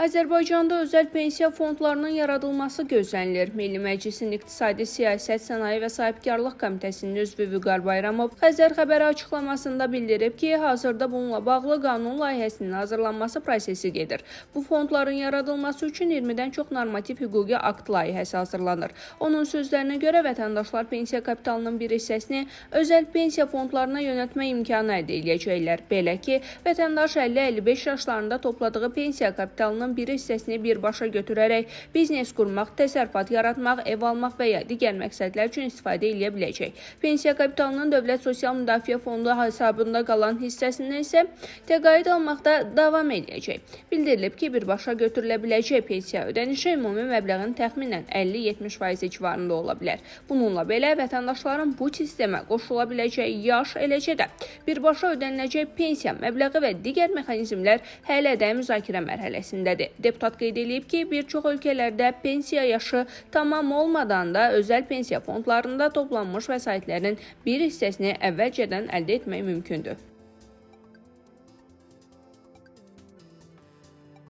Azərbaycanda özəl pensiya fondlarının yaradılması gözlənilir. Milli Məclisin İqtisadi Siyasət, Sənaye və Sahibkarlıq Komitəsinin üzvü Vüqar Bayramov Xəzər xəbəri açıqlamasında bildirib ki, hazırda bununla bağlı qanun layihəsinin hazırlanması prosesi gedir. Bu fondların yaradılması üçün 20-dən çox normativ hüquqi akt layihəsi hazırlanır. Onun sözlərinə görə vətəndaşlar pensiya kapitalının bir hissəsini özəl pensiya fondlarına yönəltmə imkanı əldə edəcəklər. Belə ki, vətəndaş 50-55 yaşlarında topladığı pensiya kapitalının bir hissəsini birbaşa götürərək biznes qurmaq, təsərrüfat yaratmaq, ev almaq və ya digər məqsədlər üçün istifadə edə biləcək. Pensiya kapitalının Dövlət Sosial Müdafiə Fondu hesabında qalan hissəsindən isə təqaüd almaqda davam edəcək. Bildirilib ki, birbaşa götürülə biləcək pensiya ödənişi ümumi məbləğin təxminən 50-70% civarında ola bilər. Bununla belə vətəndaşların bu sistemə qoşula biləcəyi yaş, eləcə də birbaşa ödəniləcək pensiya məbləği və digər mexanizmlər hələ də müzakirə mərhələsindədir. Deputat qeyd edib ki, bir çox ölkələrdə pensiya yaşı tamam olmadan da özəl pensiya fondlarında toplanmış vəsaitlərin bir hissəsini əvvəlcədən əldə etmək mümkündür.